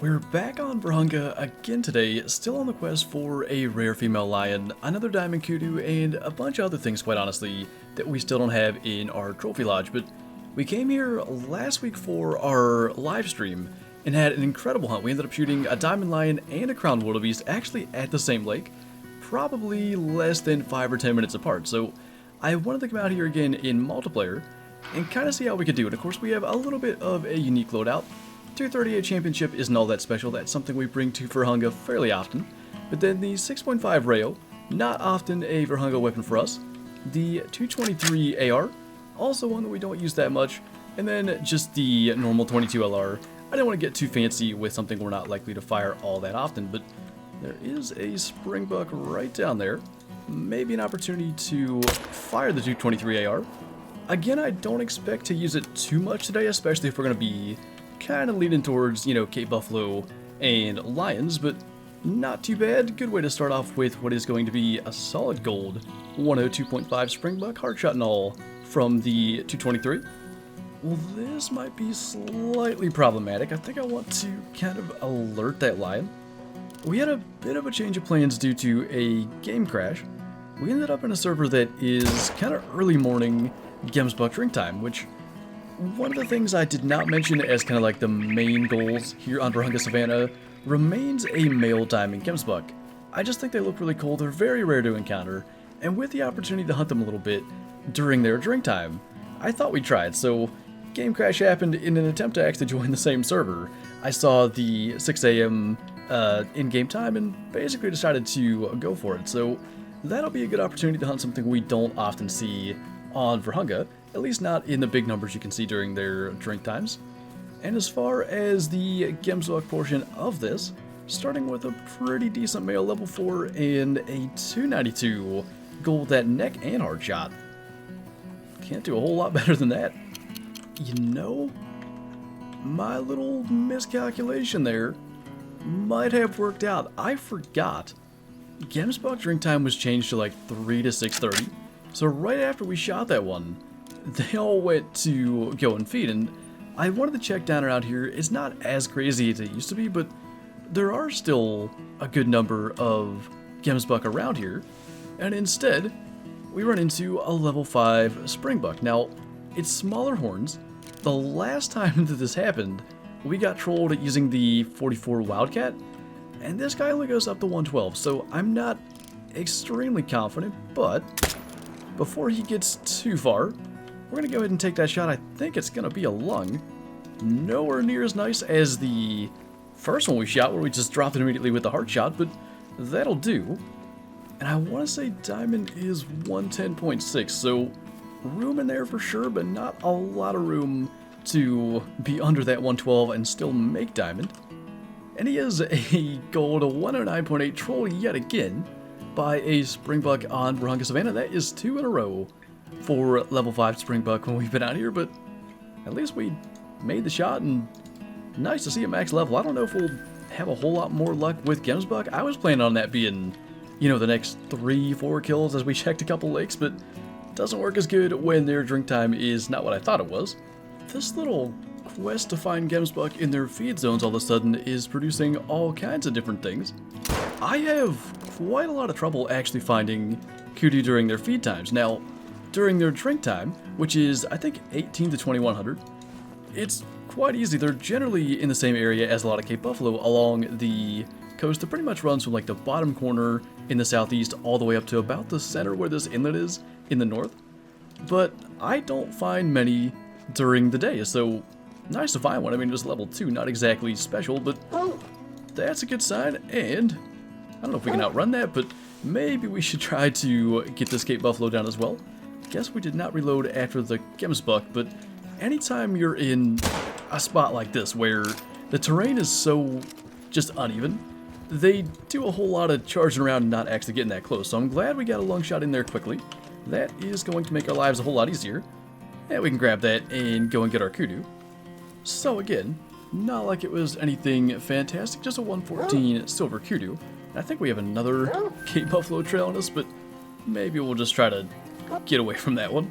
We're back on Vurhonga again today, still on the quest for a rare female lion, another diamond kudu, and a bunch of other things, quite honestly, that we still don't have in our trophy lodge. But we came here last week for our live stream and had an incredible hunt. We ended up shooting a diamond lion and a crowned wildebeest actually at the same lake, probably less than 5 or 10 minutes apart. So I wanted to come out here again in multiplayer and kind of see how we could do it. Of course, we have a little bit of a unique loadout. 238 Championship isn't all that special, that's something we bring to Vurhonga fairly often. But then the 6.5 Rayo, not often a Vurhonga weapon for us. The 223 AR, also one that we don't use that much. And then just the normal 22 LR. I didn't want to get too fancy with something we're not likely to fire all that often, but there is a springbuck right down there. Maybe an opportunity to fire the 223 AR. Again, I don't expect to use it too much today, especially if we're going to be kind of leaning towards, you know, Cape Buffalo and Lions, but not too bad. Good way to start off with what is going to be a solid gold 102.5 Springbuck, hard shot and all from the 223. Well, this might be slightly problematic. I think I want to kind of alert that lion. We had a bit of a change of plans due to a game crash. We ended up in a server that is kind of early morning Gemsbuck drink time, which one of the things I did not mention as kind of like the main goals here on Vurhonga Savanna remains a male diamond Gemsbuck. I just think they look really cool, they're very rare to encounter, and with the opportunity to hunt them a little bit during their drink time, I thought we'd try it. So game crash happened in an attempt to actually join the same server. I saw the 6 AM in-game time and basically decided to go for it. So that'll be a good opportunity to hunt something we don't often see on Vurhonga, at least not in the big numbers you can see during their drink times. And as far as the Gemsbuck portion of this, starting with a pretty decent male level 4 and a 292 gold that neck and hard shot. Can't do a whole lot better than that. You know, my little miscalculation there might have worked out. I forgot Gemsbuck drink time was changed to like 3 to 6:30. So right after we shot that one, they all went to go and feed, and I wanted to check down around here. It's not as crazy as it used to be, but there are still a good number of Gemsbuck around here, and instead, we run into a level 5 Springbuck. Now, it's smaller horns. The last time that this happened, we got trolled using the 44 Wildcat, and this guy only goes up to 112, so I'm not extremely confident, but before he gets too far, we're going to go ahead and take that shot. I think it's going to be a lung. Nowhere near as nice as the first one we shot, where we just dropped it immediately with the heart shot, but that'll do. And I want to say diamond is 110.6, so room in there for sure, but not a lot of room to be under that 112 and still make diamond. And he is a gold 109.8 troll yet again by a Springbuck on Vurhonga Savanna. That is 2 in a row for level 5 Springbuck when we've been out here, but at least we made the shot, and nice to see a max level. I don't know if we'll have a whole lot more luck with Gemsbuck. I was planning on that being, you know, the next 3-4 kills as we checked a couple lakes, but it doesn't work as good when their drink time is not what I thought it was. This little quest to find Gemsbuck in their feed zones all of a sudden is producing all kinds of different things. I have quite a lot of trouble actually finding kudu during their feed times. Now, during their drink time, which is, I think, 18 to 2100, it's quite easy. They're generally in the same area as a lot of Cape Buffalo along the coast. It pretty much runs from like the bottom corner in the southeast all the way up to about the center where this inlet is in the north. But I don't find many during the day, so nice to find one. I mean, it was level 2, not exactly special, but that's a good sign, and I don't know if we can outrun that, but maybe we should try to get this Cape Buffalo down as well. Guess we did not reload after the Gemsbuck, but anytime you're in a spot like this where the terrain is so just uneven, they do a whole lot of charging around and not actually getting that close. So I'm glad we got a lung shot in there quickly. That is going to make our lives a whole lot easier. And we can grab that and go and get our kudu. So again, not like it was anything fantastic, just a 114 silver kudu. And I think we have another Cape Buffalo trail on us, but maybe we'll just try to get away from that one.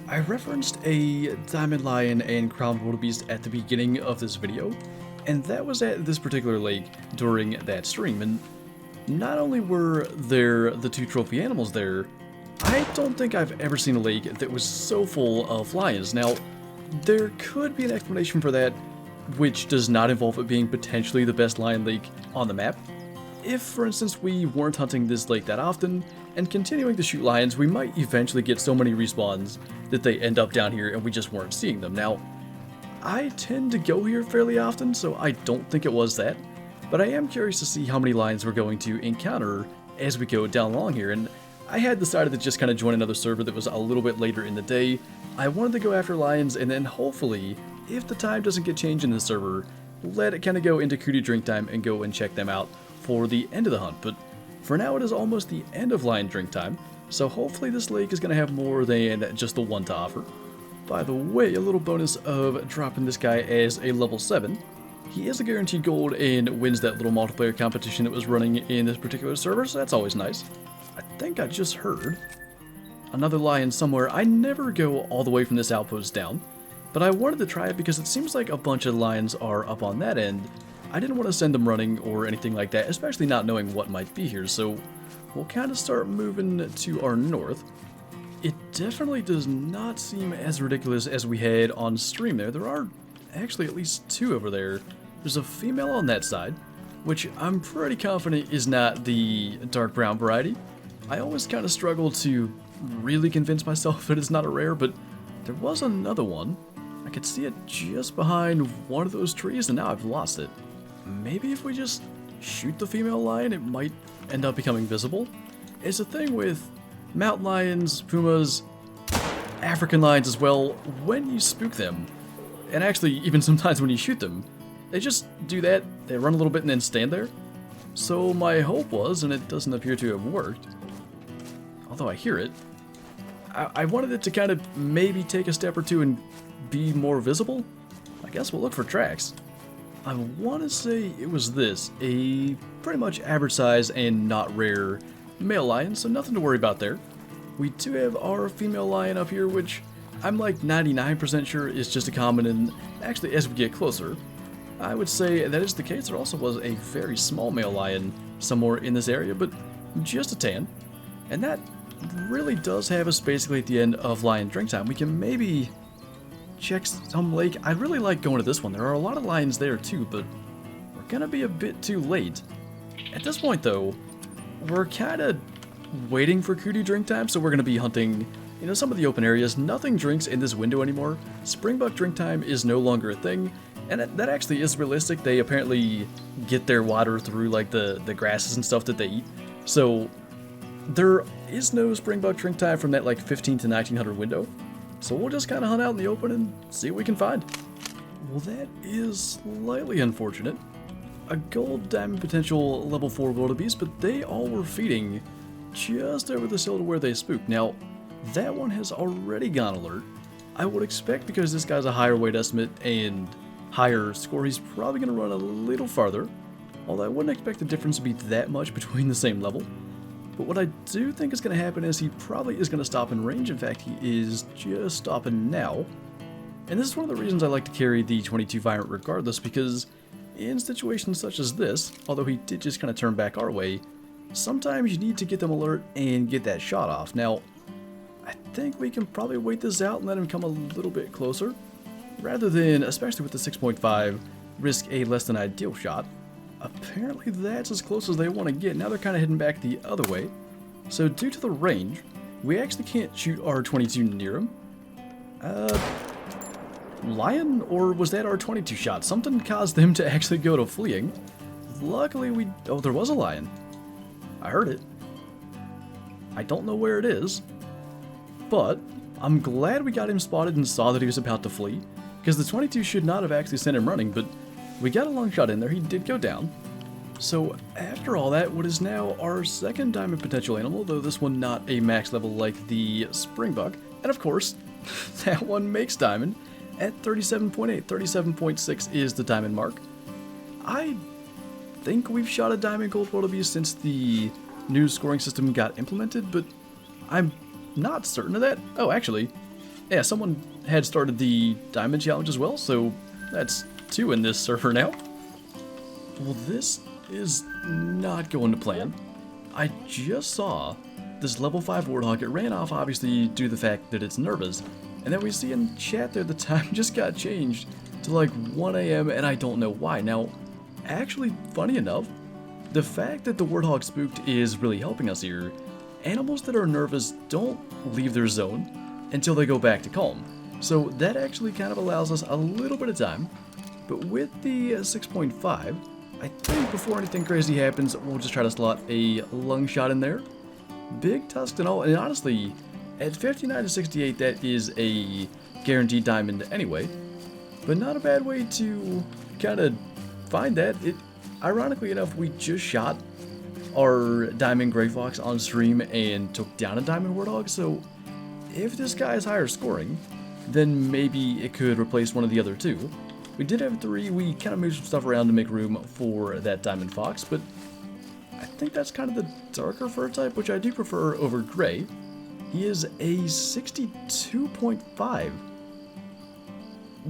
I referenced a diamond lion and crowned wildebeest at the beginning of this video. And that was at this particular lake during that stream, and not only were there the 2 trophy animals there, I don't think I've ever seen a lake that was so full of lions. Now, there could be an explanation for that, which does not involve it being potentially the best lion lake on the map. If, for instance, we weren't hunting this lake that often, and continuing to shoot lions, we might eventually get so many respawns that they end up down here and we just weren't seeing them. Now, I tend to go here fairly often, so I don't think it was that, but I am curious to see how many lions we're going to encounter as we go down along here, and I had decided to just kind of join another server that was a little bit later in the day. I wanted to go after lions, and then hopefully, if the time doesn't get changed in the server, let it kind of go into COTW drink time and go and check them out for the end of the hunt. But for now, it is almost the end of lion drink time, so hopefully this lake is going to have more than just the one to offer. By the way, a little bonus of dropping this guy as a level 7. He is a guaranteed gold and wins that little multiplayer competition that was running in this particular server, so that's always nice. I think I just heard another lion somewhere. I never go all the way from this outpost down, but I wanted to try it because it seems like a bunch of lions are up on that end. I didn't want to send them running or anything like that, especially not knowing what might be here, so we'll kind of start moving to our north. It definitely does not seem as ridiculous as we had on stream there. There are actually at least 2 over there. There's a female on that side, which I'm pretty confident is not the dark brown variety. I always kind of struggle to really convince myself that it's not a rare, but there was another one. I could see it just behind one of those trees, and now I've lost it. Maybe if we just shoot the female lion, it might end up becoming visible. It's a thing with mountain lions, pumas, African lions as well. When you spook them, and actually even sometimes when you shoot them, they just do that. They run a little bit and then stand there. So my hope was, and it doesn't appear to have worked, although I hear it, I wanted it to kind of maybe take a step or 2 and be more visible. I guess we'll look for tracks. I want to say it was this, a pretty much average size and not rare male lion, so nothing to worry about there. We do have our female lion up here, which I'm like 99% sure is just a common, and actually as we get closer, I would say that is the case. There also was a very small male lion somewhere in this area, but just a tan, and that really does have us basically at the end of lion drink time. We can maybe check some lake. I really like going to this one. There are a lot of lions there too, but we're gonna be a bit too late. At this point though, we're kind of waiting for COTW drink time, so we're gonna be hunting, you know, some of the open areas. Nothing drinks in this window anymore. Springbuck drink time is no longer a thing, and that actually is realistic. They apparently get their water through like the grasses and stuff that they eat. So there is no springbuck drink time from that like 15 to 1900 window. So we'll just kind of hunt out in the open and see what we can find. Well, that is slightly unfortunate. A gold diamond potential level 4 wildebeest, but they all were feeding just over this hill to where they spooked. Now, that one has already gone alert. I would expect, because this guy's a higher weight estimate and higher score, he's probably going to run a little farther. Although I wouldn't expect the difference to be that much between the same level. But what I do think is going to happen is he probably is going to stop in range. In fact, he is just stopping now. And this is one of the reasons I like to carry the 22 Virant regardless, because in situations such as this, although he did just kind of turn back our way, sometimes you need to get them alert and get that shot off. Now, I think we can probably wait this out and let him come a little bit closer, rather than, especially with the 6.5, risk a less than ideal shot. Apparently that's as close as they want to get. Now they're kind of heading back the other way. So due to the range, we actually can't shoot our 22 near him. Lion, or was that our 22 shot? Something caused them to actually go to fleeing. Luckily oh, there was a lion. I heard it. I don't know where it is, but I'm glad we got him spotted and saw that he was about to flee, because the 22 should not have actually sent him running, but we got a long shot in there. He did go down. So after all that, what is now our second diamond potential animal, though this one not a max level like the springbuck, and of course, that one makes diamond at 37.8. 37.6 is the diamond mark. I think we've shot a diamond gold wildebeest since the new scoring system got implemented, but I'm not certain of that. Oh, actually, yeah, someone had started the diamond challenge as well, so that's 2 in this server now. Well, this is not going to plan. I just saw this level 5 Warthog. It ran off, obviously, due to the fact that it's nervous. And then we see in chat there the time just got changed to like 1 a.m. and I don't know why. Now, actually, funny enough, the fact that the Warthog spooked is really helping us here. Animals that are nervous don't leave their zone until they go back to calm. So that actually kind of allows us a little bit of time. But with the 6.5, I think before anything crazy happens, we'll just try to slot a lung shot in there. Big tusk and all, and honestly, at 59 to 68, that is a guaranteed diamond anyway. But not a bad way to kind of find that. Ironically enough, we just shot our Diamond Gray Fox on stream and took down a Diamond Warthog, so if this guy is higher scoring, then maybe it could replace one of the other two. We did have 3, we kind of moved some stuff around to make room for that Diamond Fox, but I think that's kind of the darker fur type, which I do prefer over gray. He is a 62.5.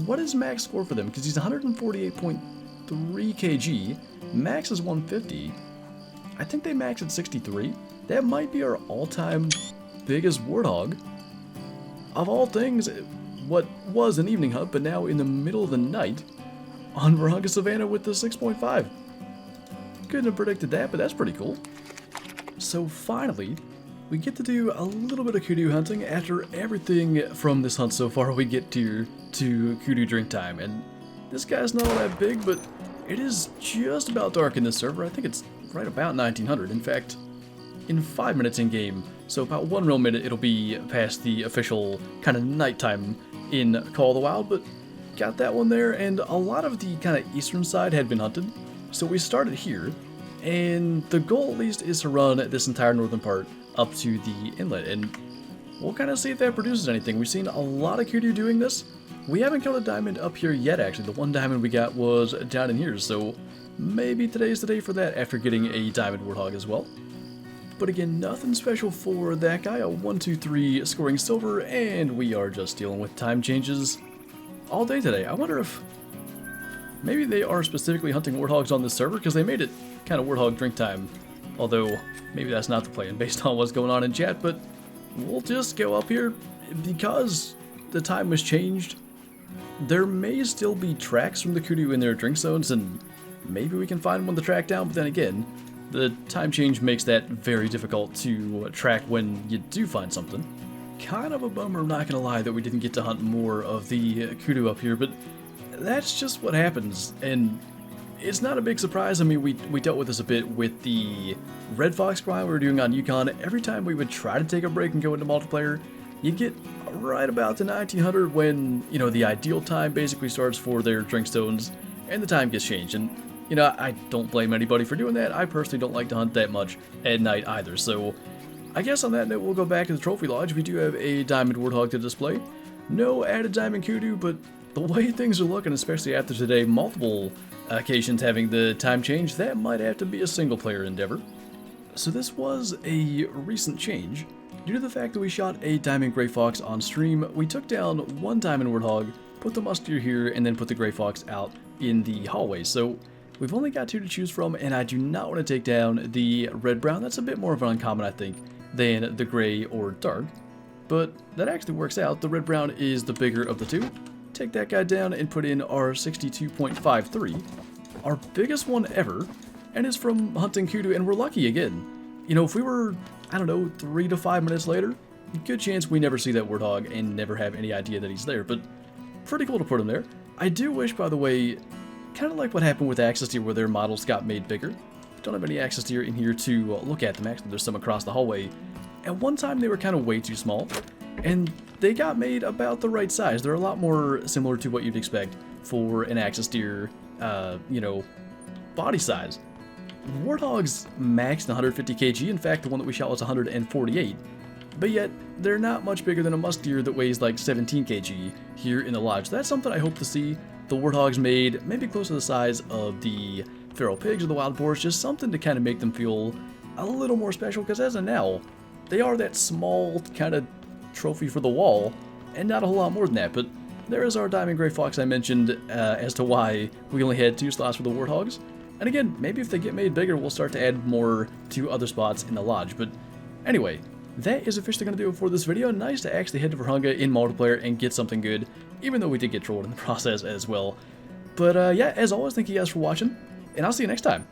What is max score for them? Because he's 148.3 kg. Max is 150. I think they max at 63. That might be our all-time biggest Warthog. Of all things, what was an evening hunt, but now in the middle of the night on Vurhonga Savanna with the 6.5. Couldn't have predicted that, but that's pretty cool. So finally, we get to do a little bit of kudu hunting. After everything from this hunt so far, we get to kudu drink time. And this guy's not all that big, but it is just about dark in this server. I think it's right about 1900. In fact, in 5 minutes in game, so about 1 real minute, it'll be past the official kind of nighttime in Call of the Wild, but got that one there, and a lot of the kind of eastern side had been hunted. So we started here, and the goal at least is to run this entire northern part up to the inlet, and we'll kind of see if that produces anything. We've seen a lot of kudu doing this. We haven't killed a diamond up here yet, actually. The one diamond we got was down in here, so maybe today's the day for that after getting a diamond warthog as well. But again, nothing special for that guy. A 1, 2, 3 scoring silver, and we are just dealing with time changes all day today. I wonder if maybe they are specifically hunting warthogs on this server, because they made it kind of warthog drink time. Although, maybe that's not the plan based on what's going on in chat, but we'll just go up here. Because the time was changed, there may still be tracks from the kudu in their drink zones, and maybe we can find one to track down, but then again, the time change makes that very difficult to track when you do find something. Kind of a bummer, I'm not gonna lie, that we didn't get to hunt more of the kudu up here, but that's just what happens, and it's not a big surprise. I mean, we dealt with this a bit with the Red Fox grind we were doing on Yukon. Every time we would try to take a break and go into multiplayer, you get right about to 1900 when, you know, the ideal time basically starts for their drink stones, and the time gets changed. And you know, I don't blame anybody for doing that. I personally don't like to hunt that much at night either, so I guess on that note, we'll go back to the Trophy Lodge. We do have a Diamond Warthog to display. No added Diamond Kudu, but the way things are looking, especially after today, multiple occasions having the time change, that might have to be a single-player endeavor. So this was a recent change. Due to the fact that we shot a Diamond Gray Fox on stream, we took down one Diamond Warthog, put the Musketeer here, and then put the Gray Fox out in the hallway. So we've only got 2 to choose from, and I do not want to take down the red-brown. That's a bit more of an uncommon, I think, than the gray or dark. But that actually works out. The red-brown is the bigger of the two. Take that guy down and put in our 62.53, our biggest one ever, and it's from hunting kudu, and we're lucky again. You know, if we were, I don't know, 3 to 5 minutes later, good chance we never see that warthog and never have any idea that he's there, but pretty cool to put him there. I do wish, by the way, kind of like what happened with Axis Deer where their models got made bigger. Don't have any Axis Deer in here to look at them. Actually, there's some across the hallway. At one time, they were kind of way too small, and they got made about the right size. They're a lot more similar to what you'd expect for an Axis Deer, you know, body size. Warthogs maxed 150 kg. In fact, the one that we shot was 148. But yet, they're not much bigger than a musk deer that weighs like 17 kg here in the lodge. That's something I hope to see. The warthogs made maybe close to the size of the feral pigs or the wild boars, just something to kind of make them feel a little more special, because as of now, they are that small kind of trophy for the wall, and not a whole lot more than that. But there is our Diamond Gray Fox I mentioned as to why we only had 2 slots for the warthogs. And again, maybe if they get made bigger, we'll start to add more to other spots in the lodge. But anyway, that is officially going to do it for this video. Nice to actually head to Vurhonga in multiplayer and get something good, even though we did get trolled in the process as well. But yeah, as always, thank you guys for watching, and I'll see you next time.